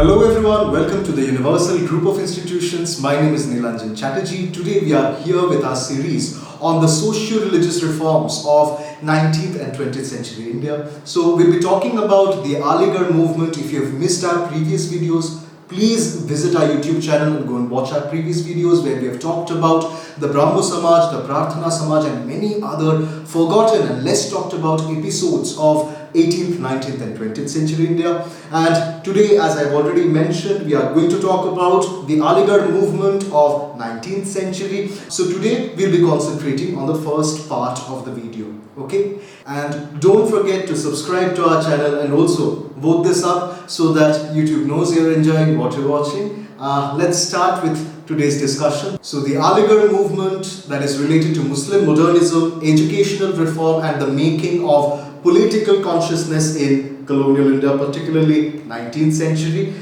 Hello everyone, welcome to the Universal Group of Institutions. My name is Nilanjan Chatterjee. Today we are here with our series on the socio-religious reforms of 19th and 20th century India. So we'll be talking about the Aligarh Movement. If you have missed our previous videos, please visit our YouTube channel and go and watch our previous videos where we have talked about the Brahmo Samaj, the Prarthana Samaj and many other forgotten and less talked about episodes of 18th, 19th and 20th century India. And today, as I've already mentioned, we are going to talk about the Aligarh movement of 19th century. So today we'll be concentrating on the first part of the video. Okay? And don't forget to subscribe to our channel and also vote this up so that YouTube knows you're enjoying what you're watching. Let's start with today's discussion. So the Aligarh movement, that is related to Muslim modernism, educational reform and the making of political consciousness in colonial India, particularly 19th century.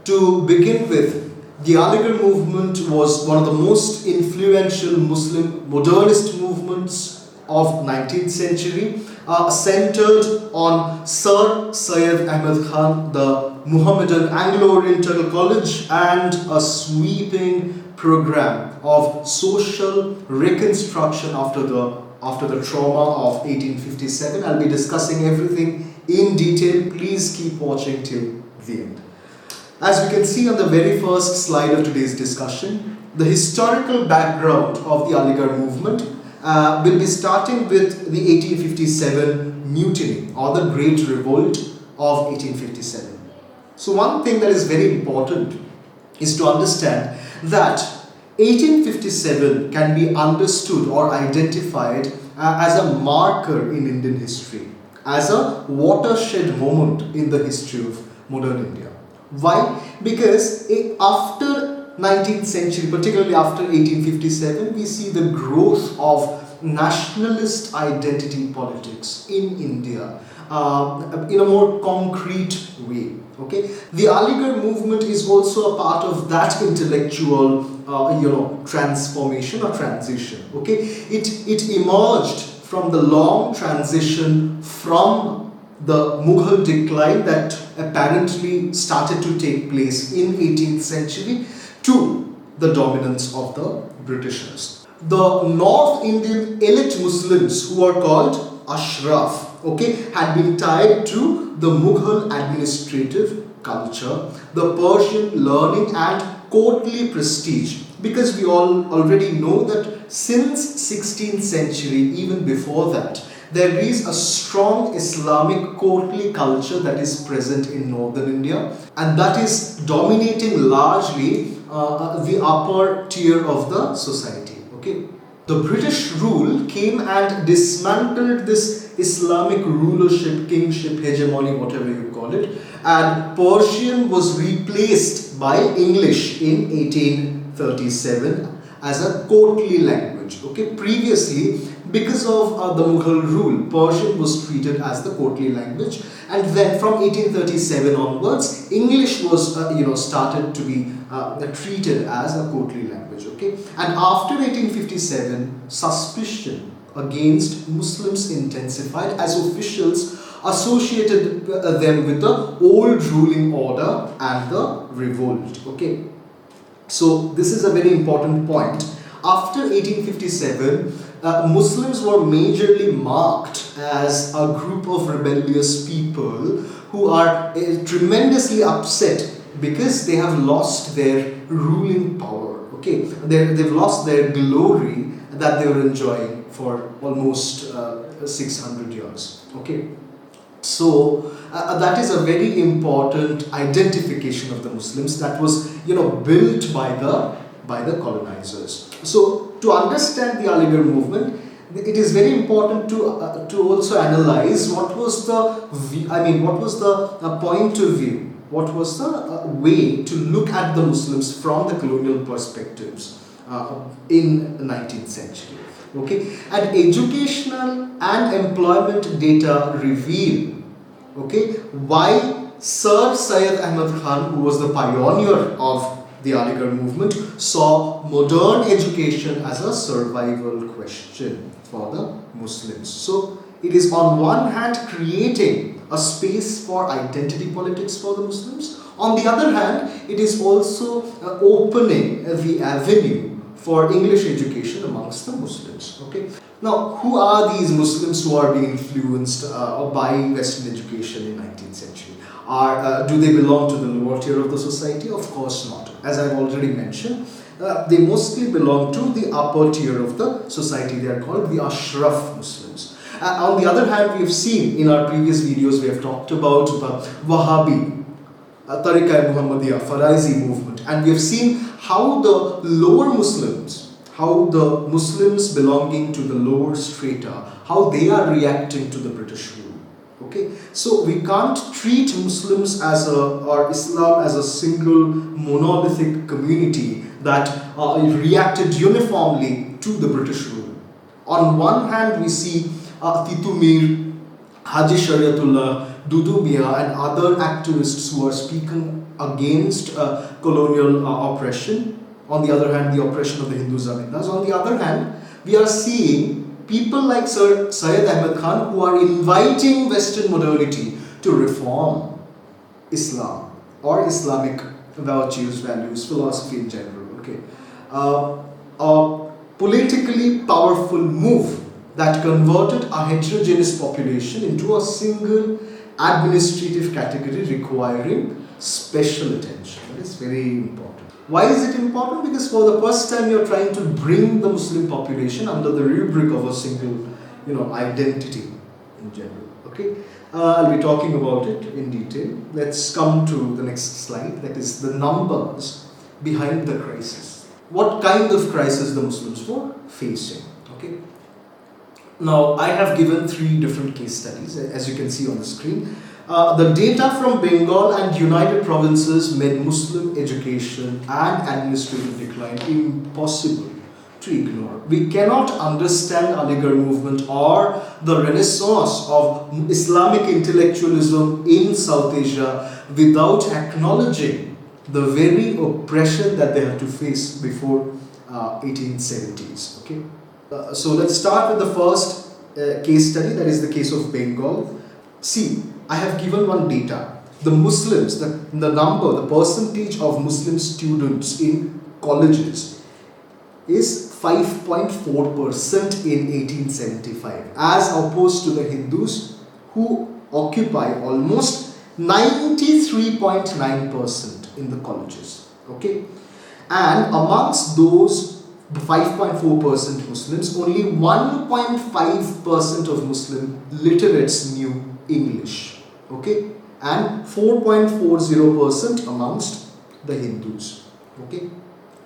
To begin with, the Aligarh movement was one of the most influential Muslim modernist movements of 19th century, centered on Sir Syed Ahmad Khan, the Muhammadan Anglo-Oriental College, and a sweeping program of social reconstruction after the trauma of 1857. I'll be discussing everything in detail. Please keep watching till the end. As we can see on the very first slide of today's discussion, the historical background of the Aligarh movement will be starting with the 1857 mutiny or the Great Revolt of 1857. So one thing that is very important is to understand that 1857 can be understood or identified as a marker in Indian history, as a watershed moment in the history of modern India. Why? Because after 19th century, particularly after 1857, we see the growth of nationalist identity politics in India in a more concrete way. Okay, the Aligarh movement is also a part of that intellectual, transformation or transition. Okay, it emerged from the long transition from the Mughal decline that apparently started to take place in 18th century to the dominance of the Britishers. The North Indian elite Muslims, who are called Ashraf, okay, had been tied to the Mughal administrative culture, the Persian learning and courtly prestige, because we all already know that since 16th century, even before that, there is a strong Islamic courtly culture that is present in northern India, and that is dominating largely the upper tier of the society. Okay, the British rule came and dismantled this Islamic rulership, kingship, hegemony, whatever you call it, and Persian was replaced by English in 1837 as a courtly language. Okay, previously, because of the Mughal rule, Persian was treated as the courtly language, and then from 1837 onwards, English was started to be treated as a courtly language. Okay, and after 1857, suspicion against Muslims intensified as officials associated them with the old ruling order and the revolt. Okay, so this is a very important point. After 1857, Muslims were majorly marked as a group of rebellious people who are tremendously upset because they have lost their ruling power. Okay, they've lost their glory that they were enjoying for almost 600 years. Okay, so that is a very important identification of the Muslims that was built by the colonizers. So to understand the Aligarh movement, it is very important to also analyze what was the point of view, what was the way to look at the Muslims from the colonial perspectives in the 19th century. Okay, and educational and employment data reveal why Sir Syed Ahmad Khan, who was the pioneer of the Aligarh movement, saw modern education as a survival question for the Muslims. So it is on one hand creating a space for identity politics for the Muslims. On the other hand, it is also opening the avenue for English education amongst the Muslims. Okay. Now, who are these Muslims who are being influenced by Western education in 19th century? Do they belong to the lower tier of the society? Of course not. As I've already mentioned, they mostly belong to the upper tier of the society. They are called the Ashraf Muslims. On the other hand, we have seen in our previous videos, we have talked about the Wahhabi, Tariqa Muhammadiyah, Faraizi movement, and we have seen how the lower Muslims, how the Muslims belonging to the lower strata, how they are reacting to the British rule. Okay, so we can't treat Muslims or Islam as a single monolithic community that reacted uniformly to the British rule. On one hand, we see Titumir, Haji Shariatullah, Dudubia and other activists who are speaking against colonial oppression. On the other hand, the oppression of the Hindu Zamindas. On the other hand, we are seeing people like Sir Syed Ahmad Khan who are inviting Western modernity to reform Islam or Islamic virtues, values, philosophy in general. Okay, a politically powerful move that converted a heterogeneous population into a single administrative category requiring special attention. That is very important. Why is it important? Because for the first time you are trying to bring the Muslim population under the rubric of a single, identity in general. Okay, I'll be talking about it in detail. Let's come to the next slide. That is the numbers behind the crisis. What kind of crisis the Muslims were facing? Okay. Now, I have given 3 different case studies, as you can see on the screen. The data from Bengal and United Provinces made Muslim education and administrative decline impossible to ignore. We cannot understand Aligarh Movement or the renaissance of Islamic intellectualism in South Asia without acknowledging the very oppression that they had to face before 1870s. Okay. So let's start with the first case study, that is the case of Bengal. See, I have given one data. The Muslims, the percentage of Muslim students in colleges is 5.4% in 1875 as opposed to the Hindus who occupy almost 93.9% in the colleges. Okay, and amongst those 5.4% Muslims, only 1.5% of Muslim literates knew English. Okay, and 4.40% amongst the Hindus. Okay,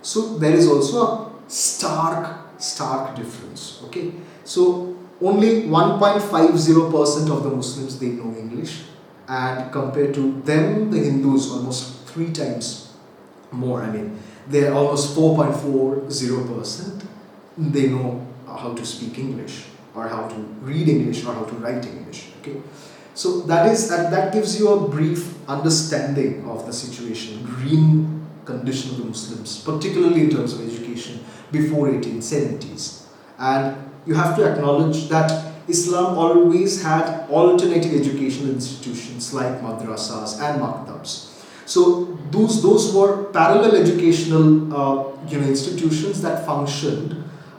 so there is also a stark difference. Okay, so only 1.50% of the Muslims they know English, and compared to them, the Hindus almost 3 times more. I mean, they are almost 4.40%. They know how to speak English, or how to read English, or how to write English. Okay, so that gives you a brief understanding of the situation, green condition of the Muslims, particularly in terms of education before 1870s. And you have to acknowledge that Islam always had alternative educational institutions like madrasas and maktabs. So those were parallel educational institutions that functioned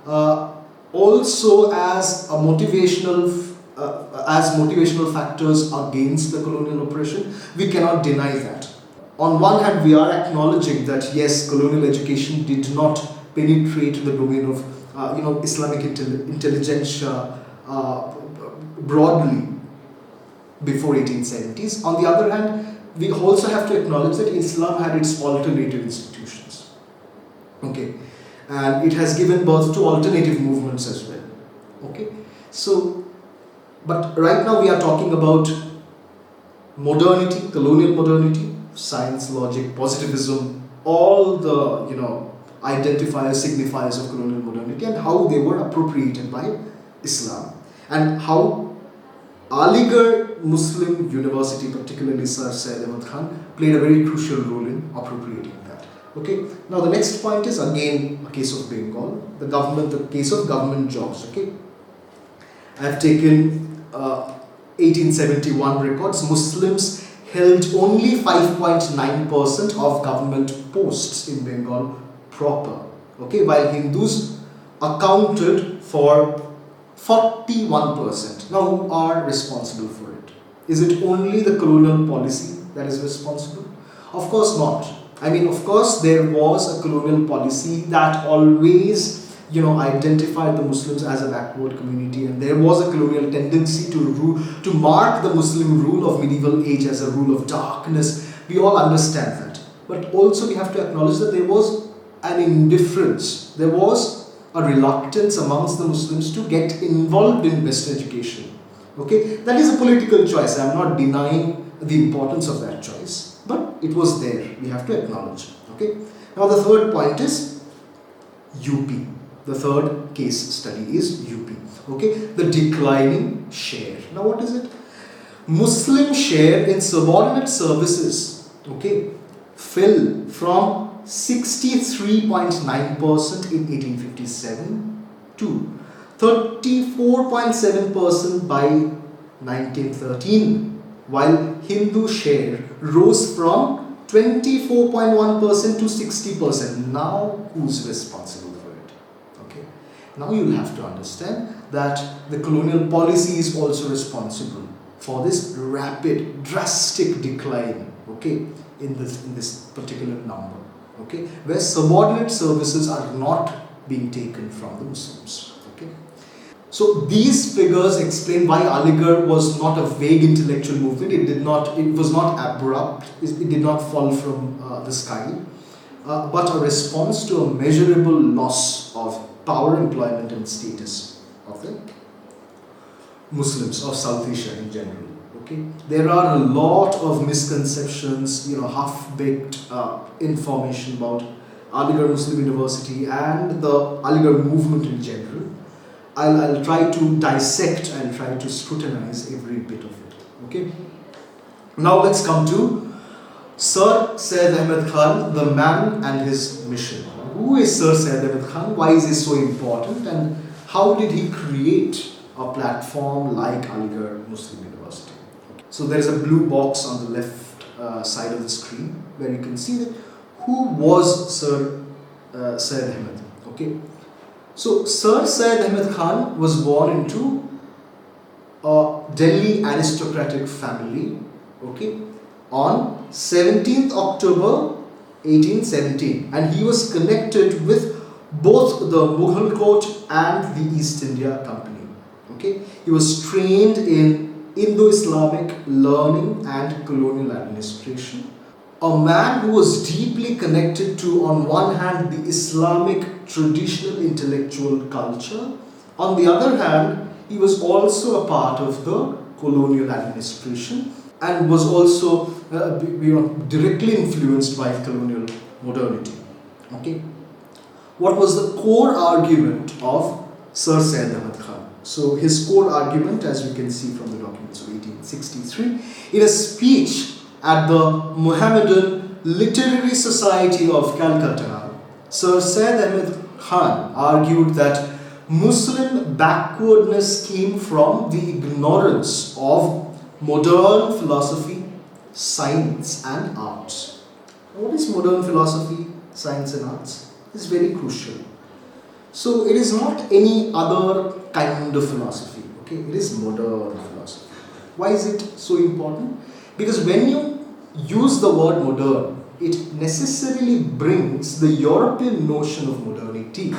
also as a motivational factors against the colonial oppression. We cannot deny that. On one hand, we are acknowledging that yes, colonial education did not penetrate the domain of Islamic intelligentsia broadly before 1870s. On the other hand, we also have to acknowledge that Islam had its alternative institutions. Okay, and it has given birth to alternative movements as well. Okay, so but right now we are talking about modernity, colonial modernity, science, logic, positivism, all the identifiers, signifiers of colonial modernity, and how they were appropriated by Islam, and how Aligarh Muslim University, particularly Sir Syed Ahmad Khan, played a very crucial role in appropriating that. Okay. Now the next point is again a case of Bengal, the case of government jobs. Okay. I have taken 1871 records, Muslims held only 5.9% of government posts in Bengal proper, okay, while Hindus accounted for 41%. Now, who are responsible for it? Is it only the colonial policy that is responsible? Of course not. I mean, of course, there was a colonial policy that always, identified the Muslims as a backward community, and there was a colonial tendency to mark the Muslim rule of medieval age as a rule of darkness. We all understand that. But also we have to acknowledge that there was an indifference. There was a reluctance amongst the Muslims to get involved in Western education. Okay, that is a political choice. I am not denying the importance of that choice, but it was there. We have to acknowledge. Okay. Now the third point is UP. The third case study is UP. Okay, the declining share. Now what is it? Muslim share in subordinate services, okay, fell from 63.9% in 1857 to 34.7% by 1913, while Hindu share rose from 24.1% to 60%. Now who's responsible for it? Okay. Now you'll have to understand that the colonial policy is also responsible for this rapid, drastic decline, okay, in this particular number, okay, where subordinate services are not being taken from the Muslims, okay. So these figures explain why Aligarh was not a vague intellectual movement. It was not abrupt. It did not fall from the sky, but a response to a measurable loss of power, employment, and status of the Muslims of South Asia in general. Okay, there are a lot of misconceptions, half-baked information about Aligarh Muslim University and the Aligarh movement in general. I'll try to dissect and try to scrutinize every bit of it. Okay. Now let's come to Sir Syed Ahmad Khan, the man and his mission. Who is Sir Syed Ahmad Khan? Why is he so important? And how did he create a platform like Aligarh Muslim University? So there is a blue box on the left side of the screen where you can see that who was Sir Syed Ahmad. Okay. So Sir Syed Ahmad Khan was born into a Delhi aristocratic family, okay, on 17th October 1817, and he was connected with both the Mughal court and the East India Company. Okay, he was trained in Indo-Islamic learning and colonial administration. A man who was deeply connected to, on one hand, the Islamic traditional intellectual culture. On the other hand, he was also a part of the colonial administration and was also directly influenced by colonial modernity. Okay, what was the core argument of Sir Syed Ahmad Khan? So his core argument, as we can see from the documents of 1863, in a speech at the Muhammadan Literary Society of Calcutta, Sir Syed Ahmad Khan argued that Muslim backwardness came from the ignorance of modern philosophy, science and arts. Now, what is modern philosophy, science and arts? It's very crucial. So it is not any other kind of philosophy, okay? It is modern philosophy. Why is it so important? Because when you use the word modern, it necessarily brings the European notion of modernity,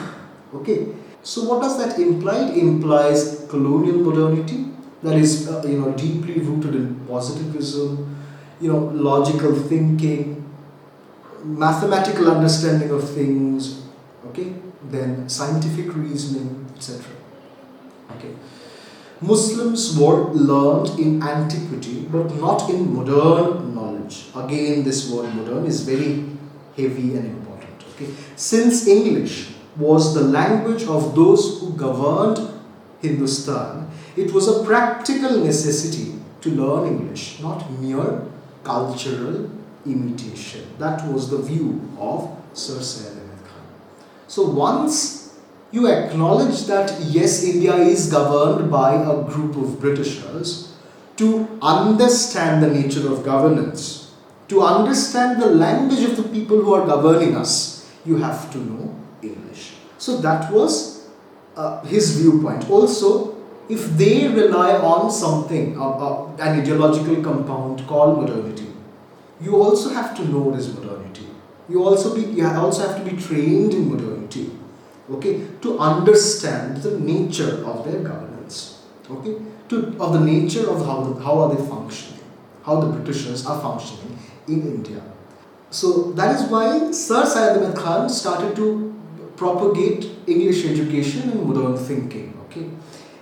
okay? So what does that imply? It implies colonial modernity that is deeply rooted in positivism, logical thinking, mathematical understanding of things, okay, then scientific reasoning, etc. Okay. Muslims were learned in antiquity but not in modern knowledge. Again, this word modern is very heavy and important. Okay. Since English was the language of those who governed Hindustan, it was a practical necessity to learn English, not mere cultural imitation. That was the view of Sir Syed Ahmad Khan. So once you acknowledge that yes, India is governed by a group of Britishers, to understand the nature of governance, to understand the language of the people who are governing us, you have to know English. So that was his viewpoint. Also, if they rely on something, an ideological compound called modernity, you also have to know what is modernity. You also have to be trained in modernity, okay, to understand the nature of their governance, okay, of the nature of how are they functioning, how the Britishers are functioning in India. So that is why Sir Syed Ahmad Khan started to propagate English education and modern thinking, okay.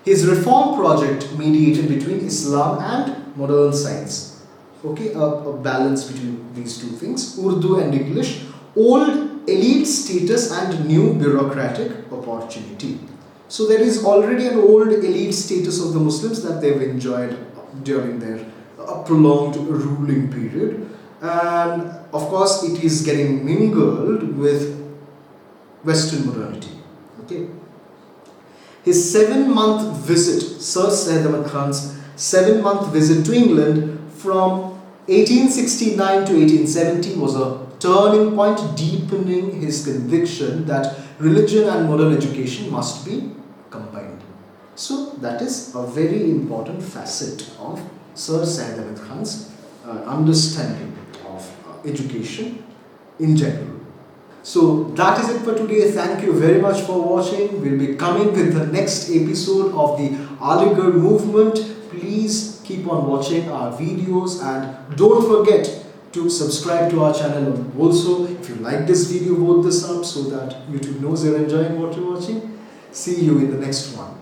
His reform project mediated between Islam and modern science, okay, a balance between these two things, Urdu and English, old elite status and new bureaucratic opportunity. So there is already an old elite status of the Muslims that they've enjoyed during their prolonged ruling period, and of course it is getting mingled with Western modernity, okay. His 7-month visit, Sir Syed Ahmad Khan's 7-month visit to England from 1869 to 1870 was a turning point, deepening his conviction that religion and modern education must be combined. So that is a very important facet of Sir Syed Ahmad Khan's understanding of education in general. So that is it for today. Thank you very much for watching. We'll be coming with the next episode of the Aligarh Movement. Please keep on watching our videos and don't forget to subscribe to our channel. And also, if you like this video, vote this up so that YouTube knows you're enjoying what you're watching. See you in the next one.